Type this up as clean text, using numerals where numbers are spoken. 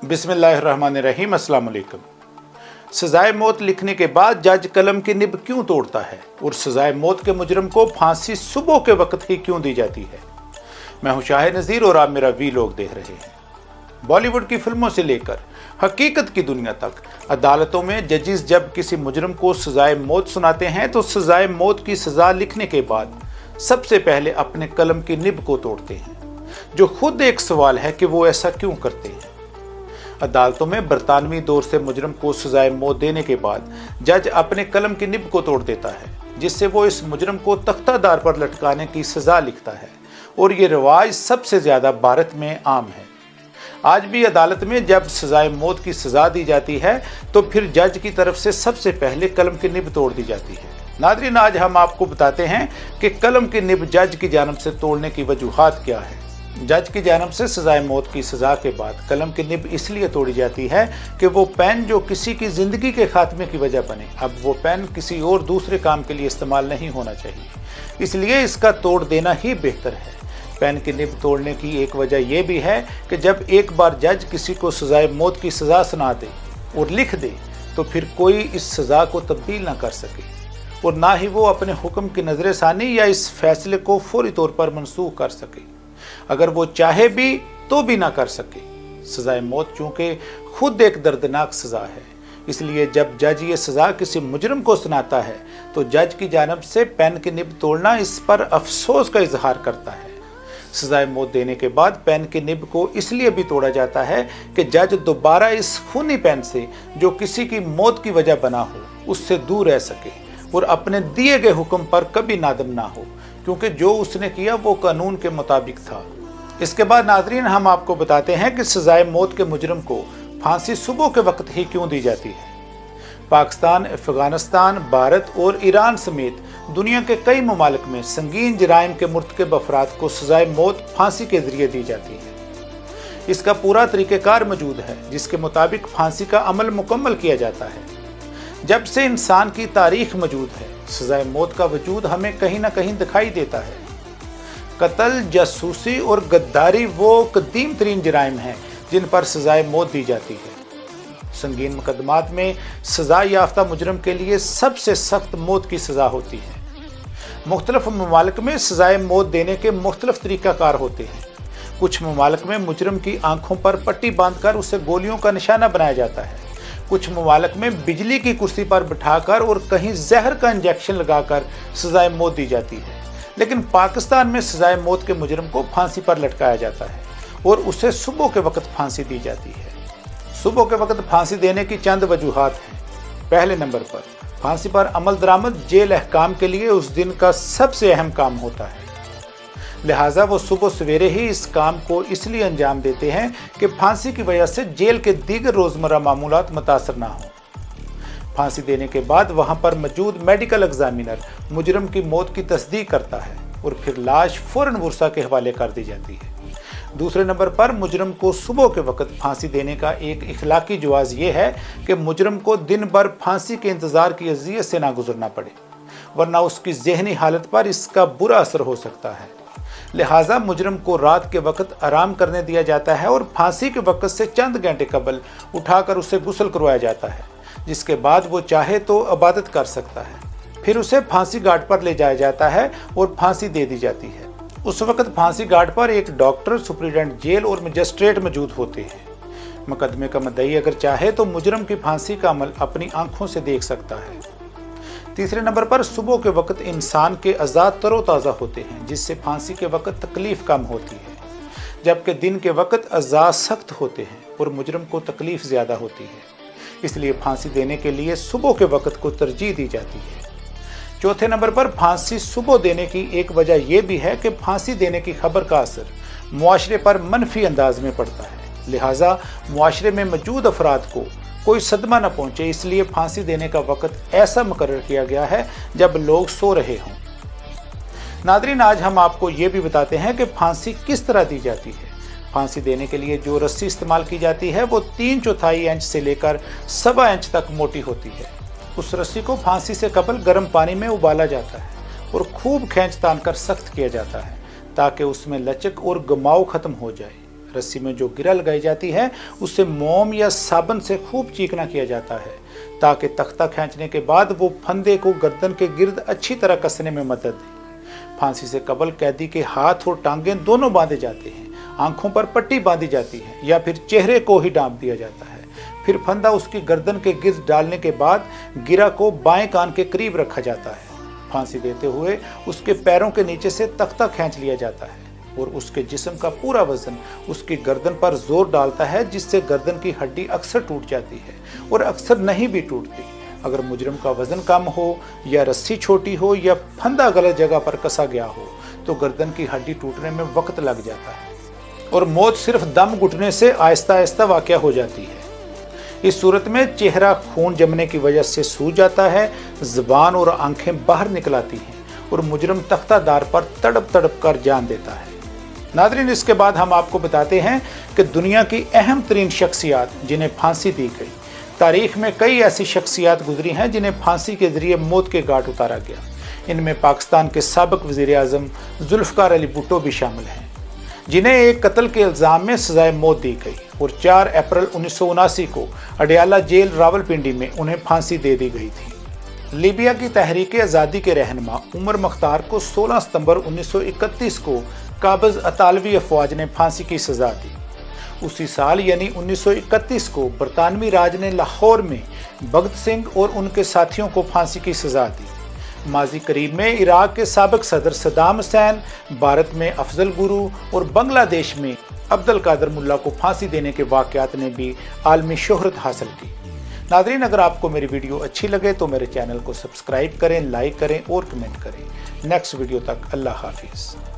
बिस्मिल्लाहिर्रहमानिर्रहीम। अस्सलाम वालेकुम। सजाए मौत लिखने के बाद जज कलम की निब क्यों तोड़ता है और सजाए मौत के मुजरम को फांसी सुबह के वक्त ही क्यों दी जाती है? मैं हूं शाहिद नज़ीर और आप मेरा वी लोग देख रहे हैं। बॉलीवुड की फिल्मों से लेकर हकीकत की दुनिया तक अदालतों में जजिस जब किसी मुजरम को सजाए मौत सुनाते हैं तो सजाए मौत की सजा लिखने के बाद सबसे पहले अपने कलम की निब को तोड़ते हैं, जो खुद एक सवाल है कि वो ऐसा क्यों करते हैं। अदालतों में बरतानवी दौर से मुजरम को सजाए मौत देने के बाद जज अपने कलम की निब को तोड़ देता है, जिससे वो इस मुजरम को तख्तादार पर लटकाने की सजा लिखता है, और ये रिवाज सबसे ज़्यादा भारत में आम है। आज भी अदालत में जब सजाए मौत की सजा दी जाती है तो फिर जज की तरफ से सबसे पहले कलम की निब तोड़ दी जाती है। नाज़रीन, आज हम आपको बताते हैं कि कलम की निब जज की जानिब से तोड़ने की वजूहात क्या है। जज की जानिब से सजाए मौत की सजा के बाद कलम की निब इसलिए तोड़ी जाती है कि वो पेन जो किसी की ज़िंदगी के खात्मे की वजह बने, अब वो पेन किसी और दूसरे काम के लिए इस्तेमाल नहीं होना चाहिए, इसलिए इसका तोड़ देना ही बेहतर है। पेन की निब तोड़ने की एक वजह यह भी है कि जब एक बार जज किसी को सजाए मौत की सज़ा सुना दे और लिख दे तो फिर कोई इस सज़ा को तब्दील ना कर सके और ना ही वो अपने हुक्म की नज़रसानी या इस फैसले को फौरी तौर पर मनसूख कर सके। अगर वो चाहे भी तो भी ना कर सके। सजाए मौत चूँकि खुद एक दर्दनाक सज़ा है, इसलिए जब जज ये सज़ा किसी मुजरम को सुनाता है तो जज की जानिब से पेन की निब तोड़ना इस पर अफसोस का इजहार करता है। सजाए मौत देने के बाद पेन की निब को इसलिए भी तोड़ा जाता है कि जज दोबारा इस खूनी पेन से जो किसी की मौत की वजह बना हो उससे दूर रह सके और अपने दिए गए हुक्म पर कभी नादम ना हो, क्योंकि जो उसने किया वो कानून के मुताबिक था। इसके बाद नाज़रीन, हम आपको बताते हैं कि सजाए मौत के मुजरम को फांसी सुबह के वक्त ही क्यों दी जाती है। पाकिस्तान, अफगानिस्तान, भारत और ईरान समेत दुनिया के कई ममालिक में संगीन जराइम के मुर्तकब अफराद को सजाए मौत फांसी के जरिए दी जाती है। इसका पूरा तरीक़ेकार मौजूद है, जिसके मुताबिक फांसी का अमल मुकम्मल किया जाता है। जब से इंसान की तारीख मौजूद है, सजाए मौत का वजूद हमें कहीं ना कहीं दिखाई देता है। कत्ल, जासूसी और गद्दारी वो कदीम तरीन जराइम हैं जिन पर सजाए मौत दी जाती है। संगीन मुकदमात में सजा याफ्ता मुजरम के लिए सबसे सख्त मौत की सज़ा होती है। मुख्तलिफ ममालिक में सजाए मौत देने के मुख्तलिफ तरीक़ाकार होते हैं। कुछ ममालिक में मुजरम की आंखों पर पट्टी बांधकर उसे गोलियों का निशाना बनाया जाता है। कुछ ममालिक में बिजली की कुर्सी पर बिठाकर और कहीं जहर का इंजेक्शन लगाकर सजाए मौत दी जाती है। लेकिन पाकिस्तान में सजाए मौत के मुजरम को फांसी पर लटकाया जाता है और उसे सुबह के वक्त फांसी दी जाती है। सुबह के वक्त फांसी देने की चंद वजूहात हैं। पहले नंबर पर, फांसी पर अमल दरामद जेल अहकाम के लिए उस दिन का सबसे अहम काम होता है, लिहाजा वो सुबह सवेरे ही इस काम को इसलिए अंजाम देते हैं कि फांसी की वजह से जेल के दीगर रोज़मर्रा मामूलात मुतासर ना हो। फांसी देने के बाद वहाँ पर मौजूद मेडिकल एग्जामिनर मुजरम की मौत की तस्दीक करता है और फिर लाश फ़ौरन वर्सा के हवाले कर दी जाती है। दूसरे नंबर पर, मुजरम को सुबह के वक्त फांसी देने का एक इखलाकी जवाज़ ये है कि मुजरम को दिन भर फांसी के इंतज़ार की अज़ियत से ना गुजरना पड़े, वरना उसकी ज़हनी हालत पर इसका बुरा असर हो सकता है। लिहाजा मुजरम को रात के वक्त आराम करने दिया जाता है और फांसी के वक्त से चंद घंटे कबल उठाकर उसे गुस्ल करवाया जाता है, जिसके बाद वो चाहे तो इबादत कर सकता है। फिर उसे फांसी घाट पर ले जाया जाता है और फांसी दे दी जाती है। उस वक्त फांसी घाट पर एक डॉक्टर, सुप्रीडेंट जेल और मजिस्ट्रेट मौजूद होते हैं। मुकदमे का मुद्दई अगर चाहे तो मुजरम की फांसी का अमल अपनी आंखों से देख सकता है। तीसरे नंबर पर, सुबह के वक्त इंसान के अज़ा तरोताज़ा होते हैं, जिससे फांसी के वक्त तकलीफ़ कम होती है, जबकि दिन के वक्त अज़ा सख्त होते हैं और मुजरम को तकलीफ़ ज़्यादा होती है। इसलिए फांसी देने के लिए सुबह के वक्त को तरजीह दी जाती है। चौथे नंबर पर, फांसी सुबह देने की एक वजह यह भी है कि फांसी देने की खबर का असर मुआशरे पर मनफी अंदाज में पड़ता है, लिहाजा मुआशरे में मौजूद अफराद को कोई सदमा न पहुँचे, इसलिए फांसी देने का वक्त ऐसा मुकर्रर किया गया है जब लोग सो रहे हों। नाज़रीन, आज हम आपको ये भी बताते हैं कि फांसी किस तरह दी जाती है। फांसी देने के लिए जो रस्सी इस्तेमाल की जाती है वो 3/4 इंच से लेकर 1.25 इंच तक मोटी होती है। उस रस्सी को फांसी से कबल गर्म पानी में उबाला जाता है और खूब खींच तान कर सख्त किया जाता है ताकि उसमें लचक और गमाव खत्म हो जाए। रस्सी में जो गिरा लगाई जाती है उससे मोम या साबुन से खूब चीकना किया जाता है ताकि तख्ता खींचने के बाद वो फंदे को गर्दन के गिर्द अच्छी तरह कसने में मदद दे। फांसी से कबल कैदी के हाथ और टांगें दोनों बांधे जाते हैं, आंखों पर पट्टी बांधी जाती है या फिर चेहरे को ही ढांप दिया जाता है। फिर फंदा उसकी गर्दन के गिर्द डालने के बाद गिरा को बाएं कान के करीब रखा जाता है। फांसी देते हुए उसके पैरों के नीचे से तख्ता खींच लिया जाता है और उसके जिस्म का पूरा वजन उसकी गर्दन पर जोर डालता है, जिससे गर्दन की हड्डी अक्सर टूट जाती है और अक्सर नहीं भी टूटती। अगर मुजरिम का वजन कम हो या रस्सी छोटी हो या फंदा गलत जगह पर कसा गया हो तो गर्दन की हड्डी टूटने में वक्त लग जाता है और मौत सिर्फ दम घुटने से आहिस्ता आहिस्ता वाक़या हो जाती है। इस सूरत में चेहरा खून जमने की वजह से सूज जाता है, ज़बान और आंखें बाहर निकल आती हैं और मुजरिम तख्तादार पर तड़प तड़प कर जान देता है। नाज़रीन, इसके बाद हम आपको बताते हैं कि दुनिया की अहम तरीन शख्सियात जिन्हें फांसी दी गई। तारीख में कई ऐसी शख्सियात गुजरी हैं जिन्हें फांसी के जरिए मौत के घाट उतारा गया। इनमें पाकिस्तान के साबिक वज़ीर आज़म जुल्फ़िकार अली भुट्टो भी शामिल हैं, जिन्हें एक कत्ल के इल्ज़ाम में सजाए मौत दी गई और 4 अप्रैल 1979 को अडयाला जेल रावलपिंडी में उन्हें फांसी दे दी गई थी। लीबिया की तहरीक आज़ादी के रहनुमा उमर मुख्तार को 16 सितंबर 1931 को काबिज़ अतालवी अफवाज ने फांसी की सज़ा दी। उसी साल यानी 1931 को बरतानवी राज ने लाहौर में भगत सिंह और उनके साथियों को फांसी की सज़ा दी। माजी करीब में इराक के साबिक सदर सद्दाम हुसैन, भारत में अफजल गुरु और बांग्लादेश में अब्दुल कादर मुल्ला को फांसी देने के वाक़यात ने भी आलमी शोहरत हासिल की। नाज़रीन, अगर आपको मेरी वीडियो अच्छी लगे तो मेरे चैनल को सब्सक्राइब करें, लाइक करें और कमेंट करें। नेक्स्ट वीडियो तक अल्लाह हाफिज़।